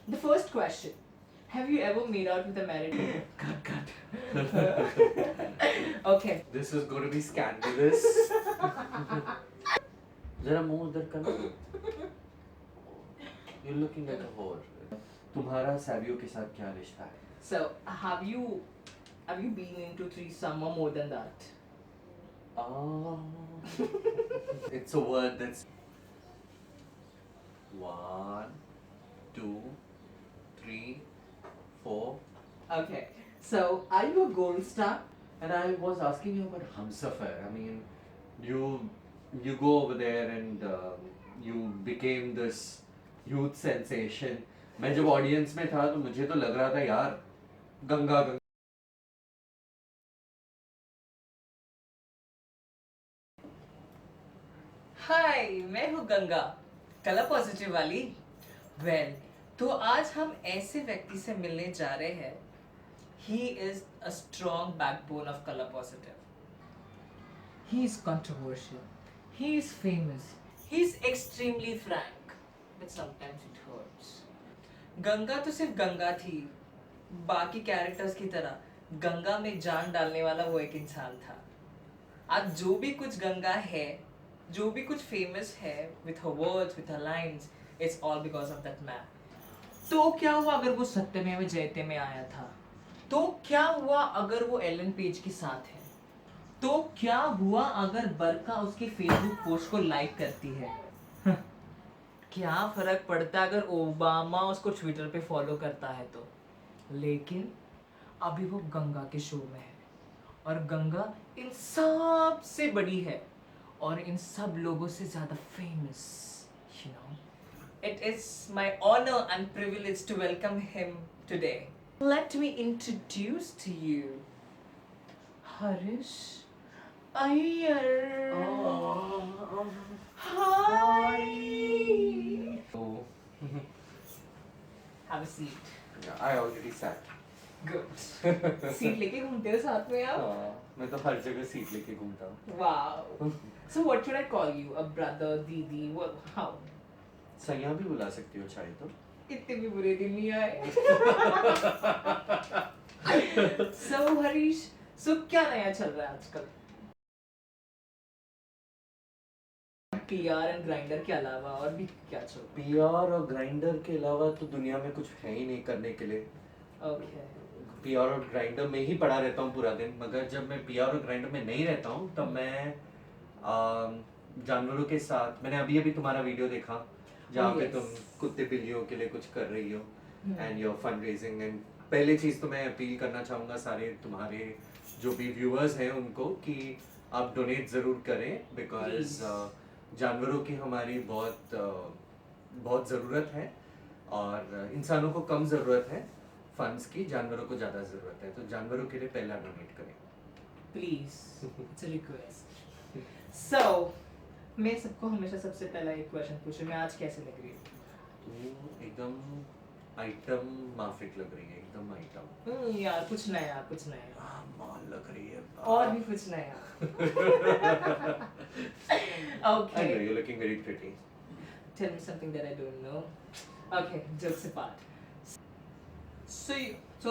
The first question. Have you ever made out with a married woman? Cut. Okay. This is going to be scandalous. जरा मुंह उधर करना. You're looking like a whore. तुम्हारा सैवियो के साथ क्या रिश्ता है? So, have you been into threesome or more than that? It's a word that's 1, 2, 3, 4. Okay. So, are you a gold star? And I was asking you about Humsafar. I mean, you go over there and you became this youth sensation. मैं जब audience में था तो मुझे तो लग रहा था यार गंगा गंगा. हाय, मैं हूँ गंगा, कलर पॉजिटिव वाली. वेल, तो आज हम ऐसे व्यक्ति से मिलने जा रहे हैं. He is a strong backbone of colour positive. He is controversial, he is famous, he is extremely Frank, but sometimes it hurts. Ganga तो सिर्फ गंगा थी. बाकी कैरेक्टर्स की तरह गंगा में जान डालने वाला वो एक इंसान था. आज जो भी कुछ गंगा है, जो भी कुछ फेमस है with her words, with her lines, it's all because of that man. तो क्या हुआ अगर वो सत्यमेव जयते में आया था? तो क्या हुआ अगर वो एलन पेज के साथ है? तो क्या हुआ अगर बरका उसके फेसबुक पोस्ट को लाइक करती है? क्या फर्क पड़ता है अगर ओबामा उसको ट्विटर पे फॉलो करता है तो? लेकिन अभी वो गंगा के शो में है और गंगा इन सब से बड़ी है और इन सब लोगों से ज्यादा famous. You know, it is my honor and privilege to welcome him today. Let me introduce to you Harish Iyer. Hi. So, Have a seat. I already sat. Good. Seat लेके घूमते हो साथ में आप? हाँ, मैं तो हर जगह सीट लेके घूमता हूँ. Wow. So what should I call you? A brother, दीदी? What? How? सैया भी बुला सकती हो चाहे तो. इतने भी बुरे दिन नहीं आए. So हरीश, क्या नया चल रहा है आजकल? PR एंड ग्राइंडर के अलावा और भी क्या चल रहा पीआर और ग्राइंडर के अलावा तो दुनिया में कुछ है ही नहीं करने के लिए. है? Okay. पीआर और ग्राइंडर में ही पड़ा रहता हूँ पूरा दिन. मगर जब मैं पीआर और ग्राइंडर में नहीं रहता हूँ तब मैं जानवरों के साथ, मैंने अभी अभी तुम्हारा वीडियो देखा जहाँ पे yes. तुम कुत्ते बिल्लियों के लिए कुछ कर रही हो Hmm. And your fund raising. And पहले चीज़ तो मैं अपील करना चाहूँगा सारे तुम्हारे जो भी व्यूअर्स हैं उनको कि आप डोनेट ज़रूर करें बिकॉज Please. जानवरों की हमारी बहुत ज़रूरत है और इंसानों को कम ज़रूरत है फंड्स की, जानवरों को ज़्यादा ज़रूरत है. तो जानवरों के लिए पहला डोनेट करें. Please. It's a request. So, मैं सबको हमेशा सबसे पहला एक क्वेश्चन पूछूं, मैं आज कैसे लग रही हूँ? तो एकदम आइटम माफिक लग रही है, एकदम आइटम. यार कुछ नया, कुछ नया. माल लग रही है. और भी कुछ नया. I know Okay. you're looking very pretty. Tell me something that I don't know. Okay, jokes apart. So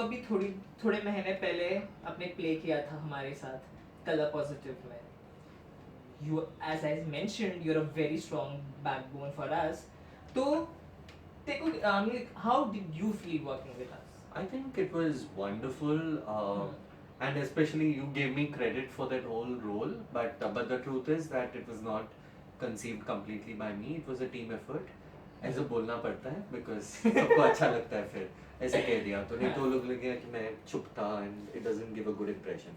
अभी थोड़े महीने पहले आपने प्ले किया था हमारे साथ कलर पॉजिटिव में. You, as I mentioned, you're a very strong backbone for us. तो देखो, how did you feel working with us? I think it was wonderful, and especially you gave me credit for that whole role. But the truth is that it was not conceived completely by me. It was a team effort. ऐसे बोलना पड़ता है because सबको अच्छा लगता है फिर ऐसे कह दिया तो. नहीं तो लोग लगेगा कि मैं चुप था and it doesn't give a good impression.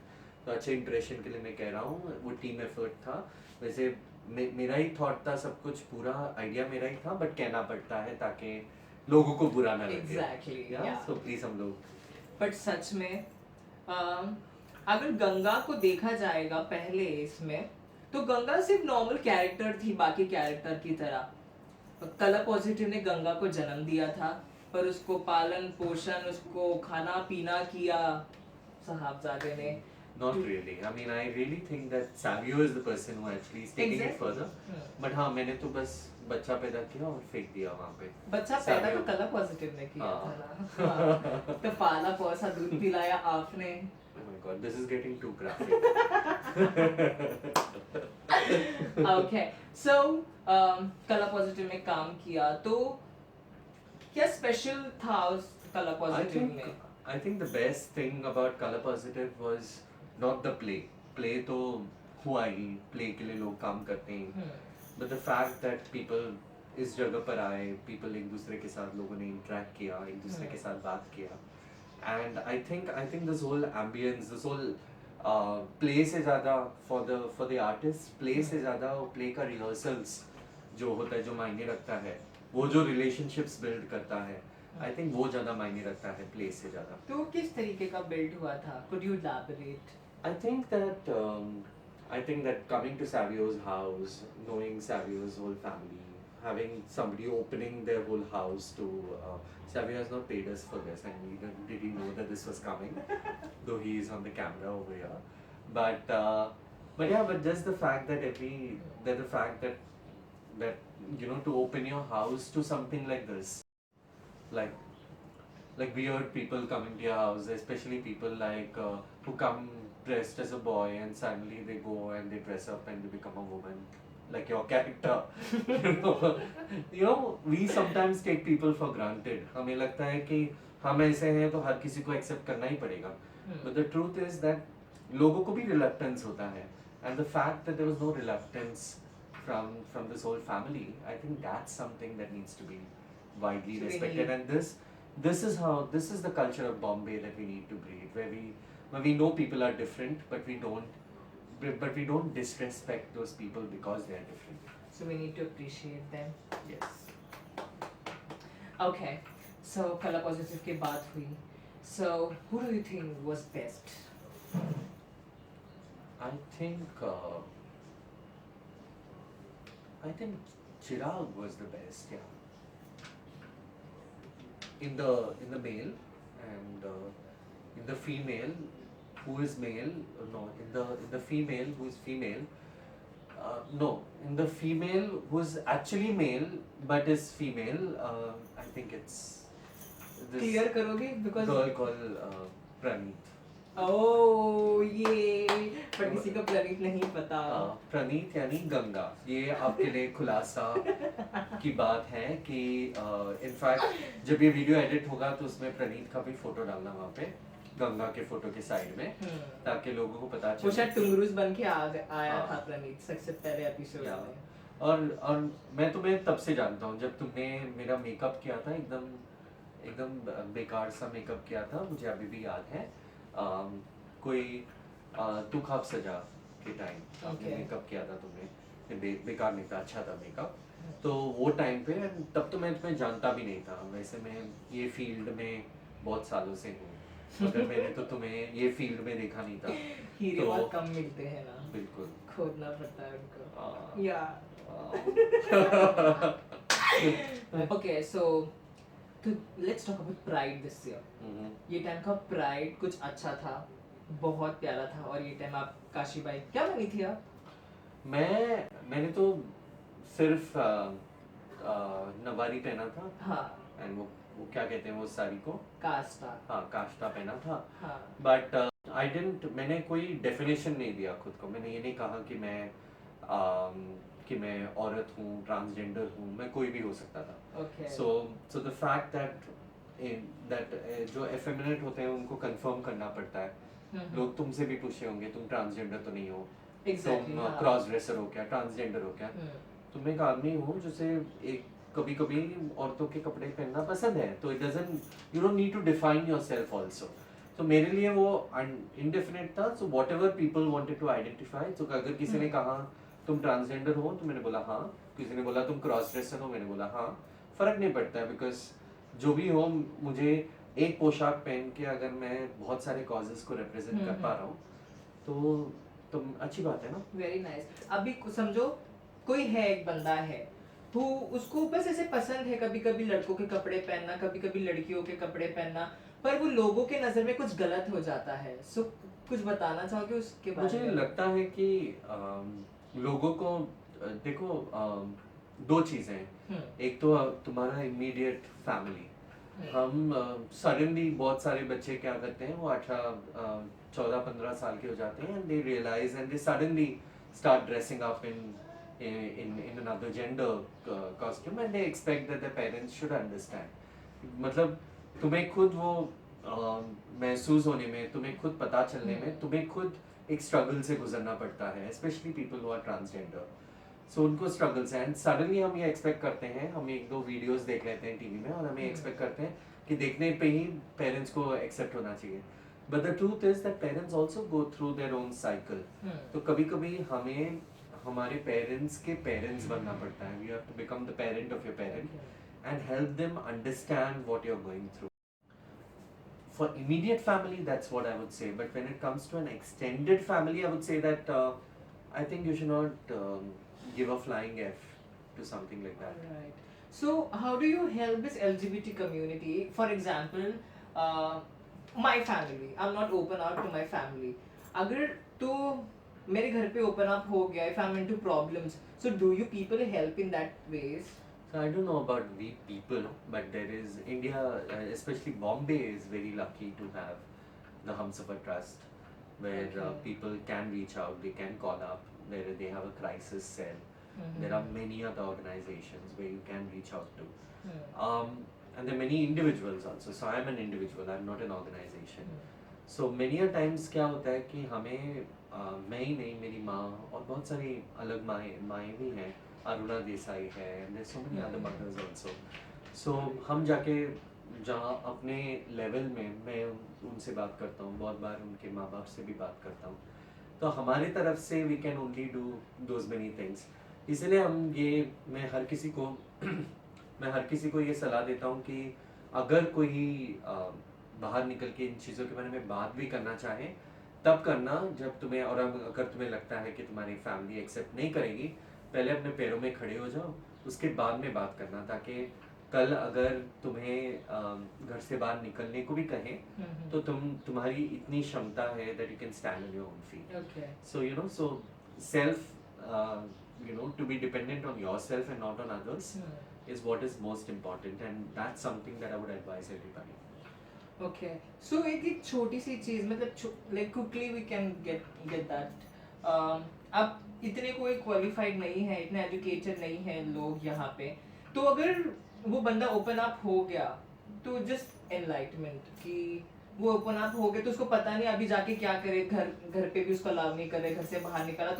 तो अच्छे impression के लिए मैं कह रहा हूँ वो team effort था. वैसे मेरा ही थॉट था, सब कुछ पूरा आइडिया मेरा ही था, बट कहना पड़ता है ताकि लोगों को बुरा ना लगे. Exactly, yeah. सो प्लीज हम लोग. बट सच में अगर गंगा को देखा जाएगा पहले इसमें, तो गंगा सिर्फ नॉर्मल कैरेक्टर थी बाकी कैरेक्टर की तरह. कलर पॉजिटिव ने गंगा को जन्म दिया था, पर उसको पालन पोषण, उसको खाना पीना किया साहबजादे ने. Not really. I mean, I really think that Savio is the person who actually is taking it further. But हाँ, मैंने तो बस बच्चा पैदा किया और फेंक दिया वहाँ पे. बच्चा पैदा तो Savio- कला पॉजिटिव ने किया हाँ. था ना. हाँ. तो पाला पोसा दूध पिलाया आपने. Oh my God, this is getting too graphic. Okay, so कला पॉजिटिव में काम किया तो क्या स्पेशल था उस कला पॉजिटिव में? I think the best thing about Color Positive was not the play. Play तो हुआ ही, play के लिए लोग काम करते हैं. But the fact that people इस जगह पर आए, people एक दूसरे के साथ लोगों ने interact किया, एक दूसरे के साथ बात किया. And I think this whole ambience, this whole play से ज़्यादा for the artist, play से ज़्यादा वो play का rehearsals जो होता है, जो मायने रखता है, वो जो relationships build करता है, I think वो ज़्यादा मायने रखता है play से ज़्यादा. तो किस तरीके का बिल्ड हुआ था? Could you elaborate? I think that coming to Savio's house, knowing Savio's whole family, having somebody opening their whole house to Savio has not paid us for this, and neither did he know that this was coming, though he is on the camera over here. But yeah, but just the fact that to open your house to something like this, like weird people coming to your house, especially people like who come dressed as a boy and suddenly they go and they dress up and they become a woman, like your character. you know, we sometimes take people for granted. हमें लगता है कि हम ऐसे हैं तो हर किसी को accept करना ही पड़ेगा. But the truth is that लोगों को भी reluctance होता है, and the fact that there was no reluctance from this whole family, I think that's something that needs to be widely respected. And this is the culture of Bombay that we need to breed, where we know people are different, but we don't disrespect those people because they are different. So we need to appreciate them. Yes. Okay, so कला positive की बात हुई. So who do you think was best? I think Chirag was the best, yeah. In the male, and in the female who is male, no, in the female who is female, no, in the female who is actually male but is female, I think it's this Clear करोगे because girl called Praneet. Oh ये पर किसी को प्रणीत नहीं पता. प्रणीत यानी गंगा. ये आपके लिए खुलासा की बात है कि इनफैक्ट जब ये वीडियो एडिट होगा तो उसमें प्रणीत का भी फोटो डालना वहाँ पे गंगा के फोटो के साइड में, ताकि लोगों को पता चले. वो शायद टुंगरूस बन के आया था प्रणीत सबसे पहले एपिसोड में. और मैं तुम्हें तब से जानता हूँ जब तुमने मेरा मेकअप किया था, एकदम बेकार सा मेकअप किया था, मुझे अभी भी याद है. कोई तू खाब सजा के टाइम आपने मेकअप किया था तुमने, बेकार नहीं था, अच्छा था मेकअप. तो वो टाइम पे तब तो मैं तुम्हें जानता भी नहीं था. वैसे मैं ये फील्ड में बहुत सालों से हूँ, मगर मैंने तो तुम्हें ये फील्ड में देखा नहीं था. हीरे बहुत कम मिलते हैं ना, बिल्कुल खोदना पड़ता है उनको. Okay, so let's talk about Pride this year. ये टाइम का Pride कुछ अच्छा था, बहुत प्यारा था. और ये टाइम आप काशी बाई क्या बनी थी आप? मैंने तो सिर्फ नवारी पहना था. हाँ. एंड वो क्या कहते हैं वो साड़ी को, काष्टा. हाँ, काष्टा पहना था. हाँ. बट मैंने कोई डेफिनेशन नहीं दिया खुद को. मैंने ये नहीं कहा कि मैं औरत हूँ, ट्रांसजेंडर हूँ, मैं कोई भी हो सकता था. Okay. So the fact that जो effeminate होते हैं उनको कंफर्म करना पड़ता है. लोग तुमसे भी पूछे होंगे तुम ट्रांसजेंडर तो नहीं हो, तुम क्रॉस ड्रेसर हो क्या, ट्रांसजेंडर हो क्या. तुम एक आदमी हो जिसे एक कभी-कभी औरतों के कपड़े पहनना पसंद है, तो it doesn't, you don't need to define yourself also. तो मेरे लिए वो indefinite था. So whatever people wanted to identify, so अगर किसी ने कहा तुम ट्रांसजेंडर हो तो मैंने बोला हाँ, किसी ने बोला तुम क्रॉस ड्रेसर हो, मैंने बोला हाँ. फर्क नहीं पड़ता है, बिकॉज जो भी हो, मुझे एक पोशाक पहन के अगर मैं बहुत सारे कॉजेस को रिप्रेजेंट कर पा रहा हूँ तो अच्छी बात है ना. Very nice. अभी समझो कोई है, एक बंदा है उसको बस ऐसे पसंद है कभी कभी लड़कों के कपड़े पहनना, कभी कभी लड़कियों के कपड़े पहनना, पर वो लोगों के नजर में कुछ गलत हो जाता है, सो कुछ बताना चाहोगे उसके बारे मुझे में? लगता है कि लोगों को देखो, दो चीज़ें हैं। हम्म, एक तो तुम्हारा इमीडिएट फैमिली। हम सडनली बहुत सारे बच्चे क्या करते हैं, वो 18 14 15 साल के हो जाते हैं, and they realise and they suddenly start dressing up in another gender costume, and they expect that the parents should understand. मतलब तुम्हें खुद वो महसूस होने में, तुम्हें खुद पता चलने में, तुम्हें खुद एक स्ट्रगल से गुजरना पड़ता है, specially people who are transgender. So उनको स्ट्रगल्स हैं, एंड सडनली हम ये एक्सपेक्ट करते हैं, हम एक दो वीडियोस देख लेते हैं टीवी में, और हमें एक्सपेक्ट करते हैं कि देखने पे ही पेरेंट्स को एक्सेप्ट होना चाहिए। But the truth is that parents also go through their own cycle. तो कभी कभी हमें हमारे पेरेंट्स के पेरेंट्स बनना पड़ता है। We have to become the parent of your parent and help them understand what you are going through. For immediate family, that's what I would say. But when it comes to an extended family, I would say that I think you should not give a flying F to something like that. Right. So, how do you help this LGBT community? For example, uh, my family. I'm not open out to my family. अगर तो मेरे घर पे open up हो गया, if I'm into problems, so do you people help in that ways? So I don't know about we people, but there is India, especially Bombay, is very lucky to have the Humsafar Trust, where Okay. people can reach out, they can call up, where they have a crisis cell. There are many other organizations where you can reach out to. And there are many individuals also. So I'm an individual, I'm not an organization. So many a times क्या होता है कि हमें मैं ही नहीं, मेरी माँ और बहुत सारी अलग माएँ भी हैं, अरुणा देसाई है, and there's so many other mothers also. So हम जाके जहाँ अपने लेवल में मैं उनसे बात करता हूँ, बहुत बार उनके माँ बाप से भी बात करता हूँ, तो हमारी तरफ से we can only do those many things. इसलिए हम ये मैं हर किसी को मैं हर किसी को ये सलाह देता हूँ कि अगर कोई बाहर निकल के इन चीज़ों के बारे में बात भी करना चाहे, तब करना जब तुम्हें, और अगर तुम्हें लगता है कि तुम्हारी फैमिली एक्सेप्ट नहीं करेगी, पहले अपने पैरों में खड़े हो जाओ, उसके बाद में बात करना, ताकि कल अगर तुम्हें घर से बाहर निकलने को भी कहें, तो तुम्हारी इतनी क्षमता है that you can stand on your own feet. Okay. So so self, to be dependent on yourself and not on others is what is most important, and that's something that I would advise everybody. Okay. So एक छोटी सी चीज, मतलब like quickly we can get that. अब इतने कोई qualified नहीं है, इतने एजुकेटेड नहीं है लोग यहाँ पे, तो अगर वो बंदा ओपन अप हो गया, तो जस्ट एनलाइटमेंट कि वो ओपन अप हो गया, तो उसको पता नहीं अभी जाके क्या करे, घर पे भी उसको अलाउ नहीं कर रहे, घर से बाहर निकाला,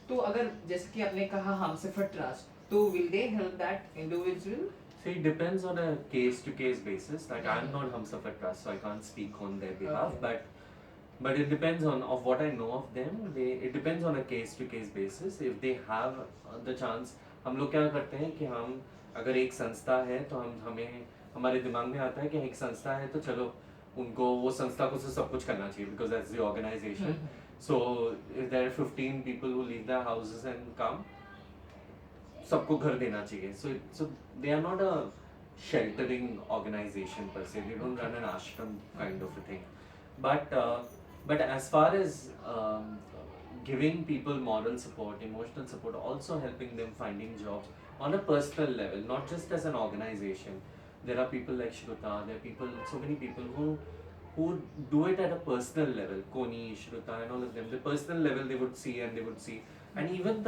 तो अगर जैसे कि आपने कहा हमसफर ट्रस्ट, तो will they help that individual? See, it depends on a case-to-case basis. Like I'm not Humsafar Trust, so I can't speak on their behalf. Okay. But it depends on of what I know of them. It depends on a case-to-case basis. If they have the chance, हम लोग क्या करते हैं कि हम अगर एक संस्था है, तो हमें हमारे दिमाग में आता है कि एक संस्था है, तो चलो उनको वो संस्था को सब कुछ करना चाहिए, because that's the organization. So if there are 15 people who leave their houses and come, सबको घर देना चाहिए. So they are not a sheltering organization per se. They don't run an ashram kind of a thing. But as far as giving people moral support, emotional support, also helping them finding jobs on a personal level, not just as an organization. There are people like Shruta. There are people, so many people who do it at a personal level. Koni, Shruta, and all of them. The personal level they would see, and even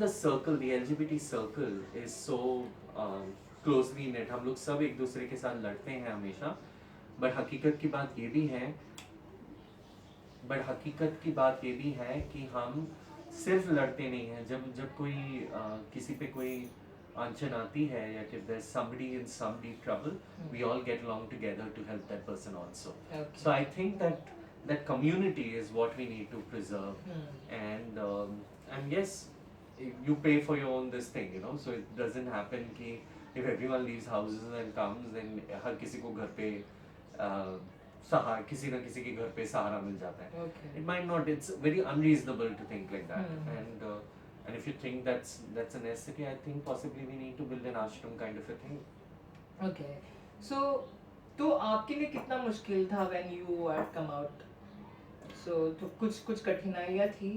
the circle, the LGBT circle is so closely knit. हम लोग सब एक दूसरे के साथ लड़ते हैं हमेशा, बट हकीकत की बात ये भी है कि हम सिर्फ लड़ते नहीं हैं। जब कोई किसी पे कोई अड़चन आती है, या if there's somebody in some deep trouble, we all get along together to help that person also. Okay. So I think that community is what we need to preserve. And yes, you pay for your own this thing, so it doesn't happen कि if everyone leaves houses and comes, then हर किसी को घर पे किसी ना किसी के घर पे सहारा मिल जाता है. Okay. It might not. It's very unreasonable to think like that. And if you think that's a necessity, I think possibly we need to build an ashram kind of a thing. Okay. So तो आपके लिए कितना मुश्किल था when you are come out? So तो कुछ कठिनाइयाँ थी?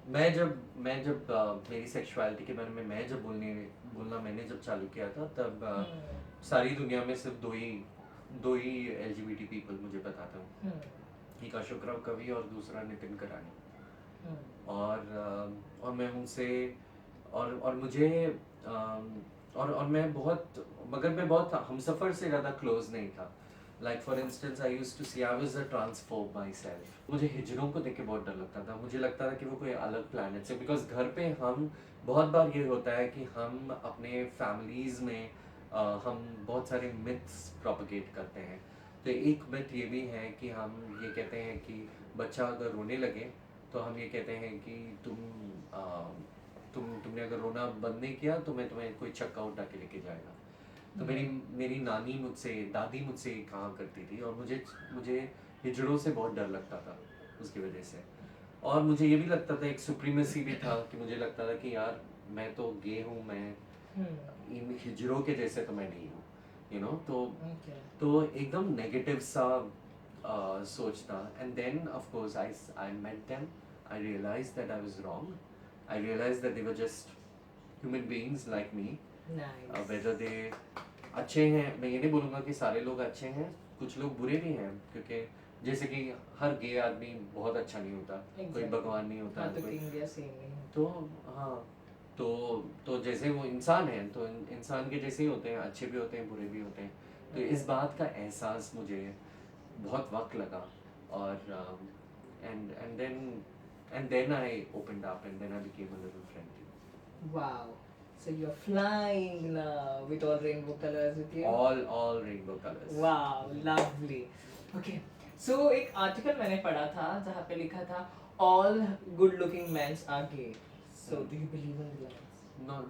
मैं जब मेरी सेक्सुअलिटी के बारे में मैं जब बोलना मैंने जब चालू किया था तब हम्म सारी दुनिया में सिर्फ दो ही एलजीबीटी पीपल मुझे पता था। हम्म एक अशोक राव कवि और दूसरा नितिन करानी। हम्म और मैं उनसे और मुझे और मैं बहुत मगर मैं बहुत हमसफ़र से ज़्यादा क्लोज नहीं था। Like for instance I used to see I was a transphobe myself. मुझे हिजड़ों को देख के बहुत डर लगता था। मुझे लगता था कि वो कोई अलग प्लानट से, बिकॉज घर पे हम बहुत बार ये होता है कि हम अपने फैमिलीज़ में हम बहुत सारे मिथ्स प्रोपगेट करते हैं। तो एक मिथ ये भी है कि हम ये कहते हैं कि बच्चा अगर रोने लगे तो हम ये कहते हैं कि तुमने अगर रोना बंद नहीं किया तो मैं तुम्हें कोई चक्का उठा के लेके जाएगा। तो मेरी मेरी नानी मुझसे दादी मुझसे ये कहा करती थी, और मुझे मुझे हिजड़ों से बहुत डर लगता था उसकी वजह से। और मुझे ये भी लगता था, एक सुप्रीमेसी भी था कि मुझे लगता था कि यार मैं तो गे हूँ, मैं इन हिजड़ों के जैसे तो मैं नहीं हूँ, तो ओके एकदम नेगेटिव सा सोच था। And then of course I met them, I realise that I was wrong. I realise that they were just human beings like me. Nice whether they अच्छे हैं, मैं ये नहीं बोलूँगा कि सारे लोग अच्छे हैं, कुछ लोग बुरे भी हैं, क्योंकि जैसे कि हर गे आदमी बहुत अच्छा नहीं होता, कोई भगवान नहीं होता, हाँ तो कोई इंडिया सेम नहीं है। तो हाँ, तो जैसे वो इंसान हैं तो इंसान के जैसे ही होते हैं, अच्छे भी होते हैं बुरे भी होते हैं। तो इस बात का एहसास मुझे बहुत वक्त लगा। और and then I opened up and then I became a little friendly. Wow. So you're flying now with all rainbow colors with you. all rainbow colors. Wow, lovely. Okay. So एक आर्टिकल मैंने पढ़ा था जहाँ पे लिखा था all good looking men are gay. So do you believe in the lines?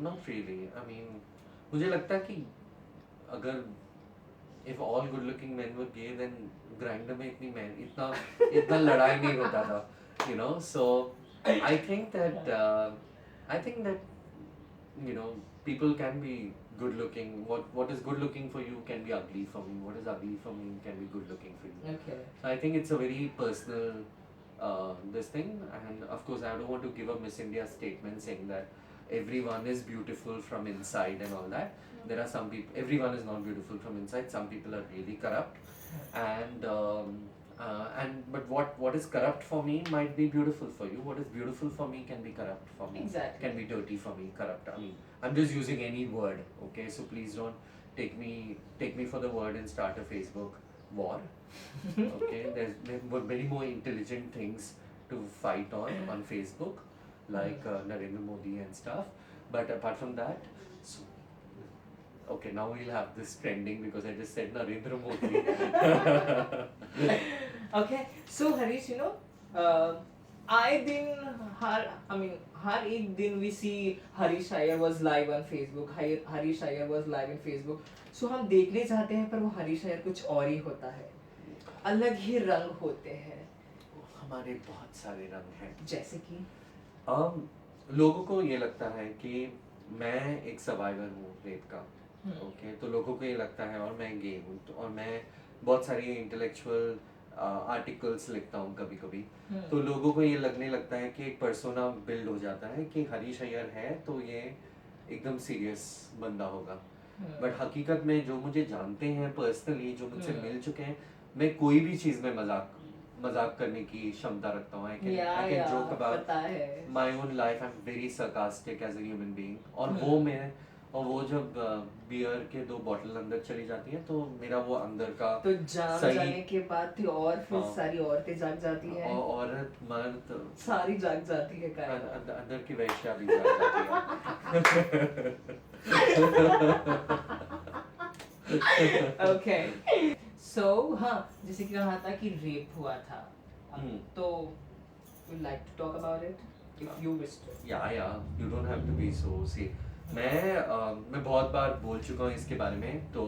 Not really. I mean, मुझे लगता है कि अगर if all good looking men were gay, then grinder में इतना लड़ाई नहीं होता था, so I think that people can be good looking. What is good looking for you can be ugly for me. What is ugly for me can be good looking for you. Okay. So I think it's a very personal this thing. And of course I don't want to give a Miss India statement saying that everyone is beautiful from inside and all that. There are some people, everyone is not beautiful from inside. Some people are really corrupt, and but what is corrupt for me might be beautiful for you. What is beautiful for me can be corrupt for me. Exactly. Can be dirty for me. Corrupt. I mean, I'm just using any word. Okay, so please don't take me for the word and start a Facebook war. Okay, there's many more intelligent things to fight on Facebook, like Narendra Modi and stuff. But apart from that, so okay, now we'll have this trending because I just said Narendra Modi. Okay, so Harish, आए दिन हर एक दिन we see Harish Iyer was live on Facebook. Harish Iyer was live in Facebook. So हम देखने जाते हैं पर वो हरीश अय्यर कुछ और ही होता है, अलग ही रंग होते हैं। हमारे बहुत सारे रंग हैं। जैसे कि लोगों को ये लगता है कि मैं एक सर्वाइवर हूँ रेप का। ओके, तो लोगों को ये लगता है, और मैं गे हूँ, और मैं बहुत सारी इंटेलेक्चुअल आर्टिकल्स लिखता हूँ कभी कभी। तो लोगों को ये लगने लगता है कि एक पर्सोना बिल्ड हो जाता है कि हरीश अय्यर है तो ये एकदम सीरियस बंदा होगा। बट हकीकत में जो मुझे जानते हैं पर्सनली, जो मुझसे मिल चुके हैं, मैं कोई भी चीज़ में मजाक करने की क्षमता रखता हूँ। I can joke about my own life. I'm very sarcastic as a human being. और वो जब बियर के 2 बॉटल अंदर चली जाती हैं तो मेरा वो अंदर का तो जाम सही जाने के बाद थी और फिर हाँ, सारी औरतें जाग जाती हैं, औरत मर्द सारी जाग जाती है अंदर की वैश्या भी जाग जाती है। ओके सो हाँ, जैसे कि कहा था कि रेप हुआ था, तो would like to talk about it if you wish to. या you don't have to be so see. मैं बहुत बार बोल चुका हूँ इसके बारे में, तो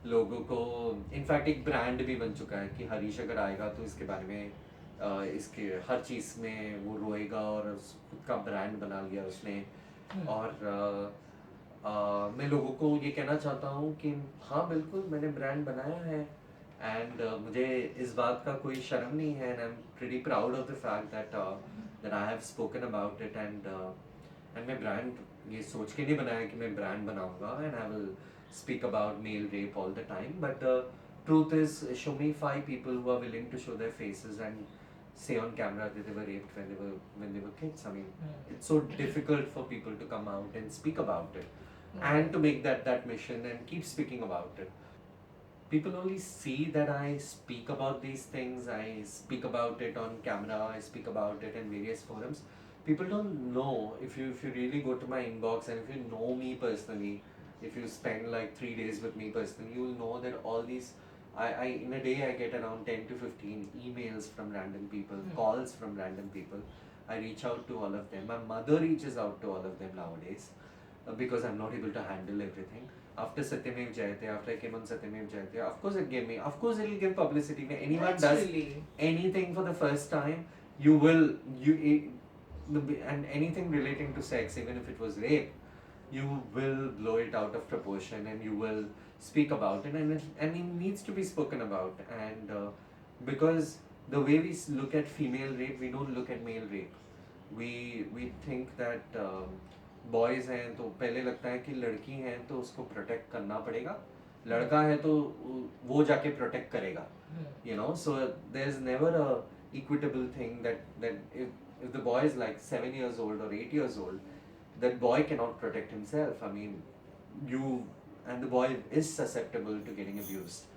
लोगों को इनफैक्ट एक ब्रांड भी बन चुका है कि हरीश अगर आएगा तो इसके बारे में इसके हर चीज़ में वो रोएगा, और खुद का ब्रांड बना लिया उसने। और मैं लोगों को ये कहना चाहता हूँ कि हाँ बिल्कुल मैंने ब्रांड बनाया है एंड मुझे इस बात का कोई शर्म नहीं है and I am pretty proud of the fact that I have spoken about it and मैं ब्रांड ये सोच के नहीं बनाया कि मैं ब्रांड बनाऊंगा and I will speak about male rape all the time, but the truth is, show me 5 people who are willing to show their faces and say on camera that they were raped when they were kids. I mean, it's so difficult for people to come out and speak about it, and to make that mission and keep speaking about it. People only see that I speak about these things. I speak about it on camera. I speak about it in various forums. People don't know if you really go to my inbox and if you know me personally, if you spend like 3 days with me personally, you will know that all these I in a day I get around 10 to 15 emails from random people, calls from random people. I reach out to all of them. My mother reaches out to all of them nowadays because I'm not able to handle everything. After Satyamev Jayate, after I came on Satyamev Jayate, of course it gave me, of course it will give publicity. When anyone does anything for the first time, you will, and anything relating to sex, even if it was rape, you will blow it out of proportion and you will speak about it, and it needs to be spoken about. And because the way we look at female rape, we don't look at male rape. We think that boys हैं तो पहले लगता है कि लड़की हैं तो उसको प्रोटेक्ट करना पड़ेगा, लड़का है तो वो जाके प्रोटेक्ट करेगा, you know. So there's never a equitable thing that if the boy is like 7 years old or 8 years old, that boy cannot protect himself. I mean, and the boy is susceptible to getting abused.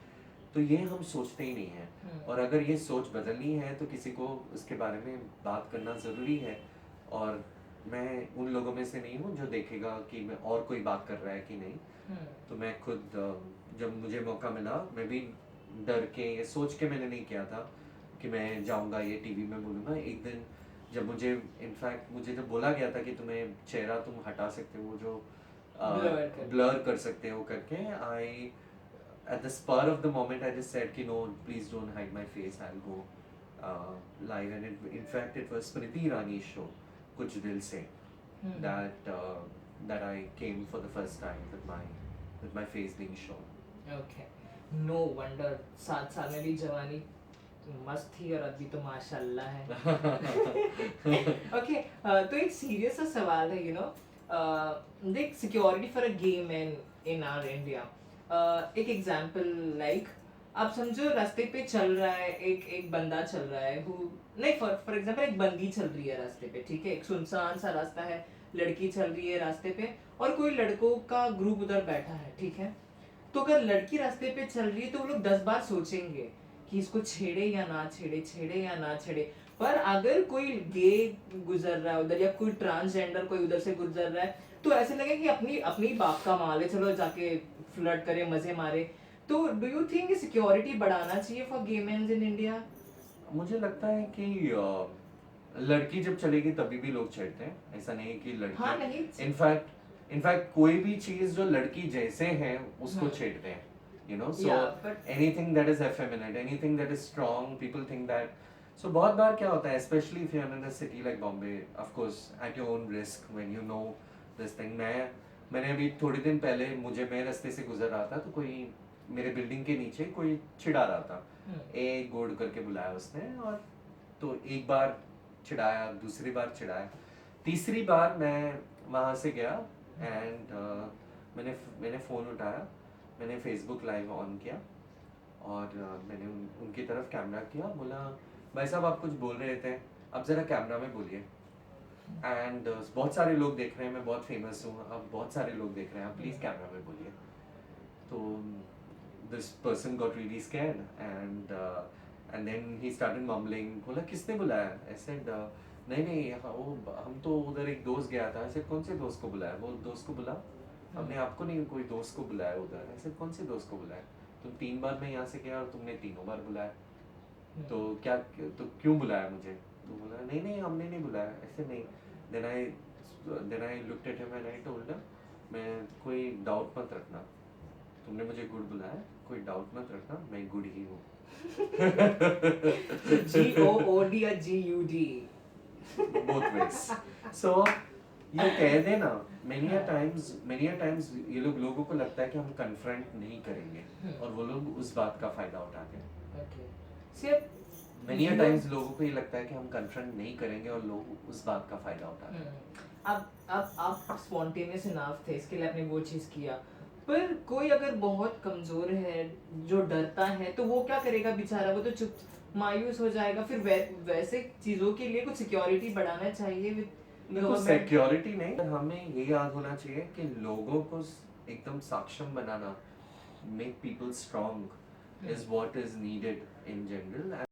तो ये हम सोचते ही नहीं हैं, और अगर ये सोच बदलनी है तो किसी को उसके बारे में बात करना ज़रूरी है. और मैं उन लोगों में से नहीं हूँ जो देखेगा कि मैं और कोई बात कर रहा है कि नहीं. तो मैं खुद जब मुझे मौका मिला, मैं भी डर के ये सोच के मैंने नहीं किया था कि मैं जाऊँगा ये टीवी में बोलूँगा. एक दिन जब मुझे इनफैक्ट मुझे जब बोला गया था कि तुम्हें चेहरा तुम हटा सकते हो, जो ब्लर कर सकते हो करके, आई at the spur of the moment I just said कि no, please don't hide my face, I'll go live. And in fact it was Smriti Irani's show Kuch Dil Se that I came for the first time with my face being shown. Okay, no wonder 7 साल में भी जवानी मस्त थी और अभी तो माशाल्लाह है. Okay, तो एक सीरियस सा सवाल है, देख, security for a gay man in our India. एक एग्जांपल, लाइक आप समझो रास्ते पे चल रहा है एक बंदा चल रहा है, नहीं, फॉर एग्जांपल एक बंदी चल रही है रास्ते पे, ठीक है, एक सुनसान सा रास्ता है, लड़की चल रही है रास्ते पे और कोई लड़कों का ग्रुप उधर बैठा है, ठीक है. तो अगर लड़की रास्ते पे चल रही है तो वो लोग 10 बार सोचेंगे कि इसको छेड़े या ना छेड़े, छेड़े या ना छेड़े. पर अगर कोई गे गुजर रहा है उधर या कोई ट्रांसजेंडर कोई उधर से गुजर रहा है तो ऐसे लगे कि अपनी बाप का माल है, चलो जाके फ्लर्ट करे, मजे मारे. तो डू यू थिंक सिक्योरिटी बढ़ाना चाहिए for gay men in India? मुझे लगता है कि लड़की जब चलेगी तभी भी लोग छेड़ते हैं, ऐसा नहीं है कि लड़की. हाँ, नहीं. इनफैक्ट कोई भी चीज जो लड़की जैसे है उसको छेड़ते हैं, so anything that is effeminate, anything that is strong, people think that. So बहुत बार क्या होता है, especially if you're in a city like Bombay, of course at your own risk when you know this thing. मैंने अभी थोड़ी दिन पहले मैं रास्ते से गुजर रहा था तो कोई मेरे बिल्डिंग के नीचे कोई चिढ़ा रहा था. ए गोड करके बुलाया उसने, और तो एक बार चिढ़ाया, दूसरी बार चिढ़ाया, तीसरी बार मैं वहाँ से गया एंड मैंने फ़ोन उठाया, मैंने फेसबुक लाइव ऑन किया और मैंने उनकी तरफ कैमरा किया, बोला भाई साहब आप कुछ बोल रहे थे, अब ज़रा कैमरा में बोलिए. एंड बहुत सारे लोग देख रहे हैं, मैं बहुत फेमस हूँ, अब बहुत सारे लोग देख रहे हैं, आप प्लीज़ कैमरा में बोलिए. तो this person got really scared and then he started mumbling. बोला किसने बुलाया? आई सेड नहीं वो हम तो उधर एक दोस्त गया था. ऐसे कौन से दोस्त को बुलाया? वो दोस्त को बुला, हमने आपको नहीं कोई दोस्त को बुलाया उधर. ऐसे कौन से दोस्त को बुलाया? तुम 3 बार मैं यहाँ से गया और तुमने तीनों बार बुलाया, तो क्या, तो क्यों बुलाया मुझे? तो बोला नहीं हमने नहीं बुलाया, ऐसे नहीं. Then I looked at him and I told him, मैं कोई डाउट मत रखना, तुमने मुझे गुड बुलाया, कोई डाउट मत रखना, मैं गुड ही हूँ. GOOD or GUD? Both ways. So ये कह देना many a हाँ। times ये लोगों को लगता है कि हम कन्फ्रंट नहीं करेंगे और वो लोग उस बात का फायदा उठाते हैं। ओके सिर्फ many a times लोगों को ये लगता है कि हम कन्फ्रंट नहीं करेंगे और लोग उस बात का फायदा उठाते हैं। अब आप स्पॉन्टेनियस इनफ थे, इसके लिए आपने वो चीज़ किया। पर कोई अगर बहुत कमज़ोर है, जो डरता है, तो वो क्या करेगा बेचारा? वो तो चुप मायूस हो जाएगा। फिर वैसे चीज़ों के लिए कुछ सिक्योरिटी बढ़ाना चाहिए विद देखो गवर्नमेंट। सिक्योरिटी नहीं, हमें ये याद होना चाहिए कि लोगों को एकदम सक्षम बनाना, make people strong is what is needed in general.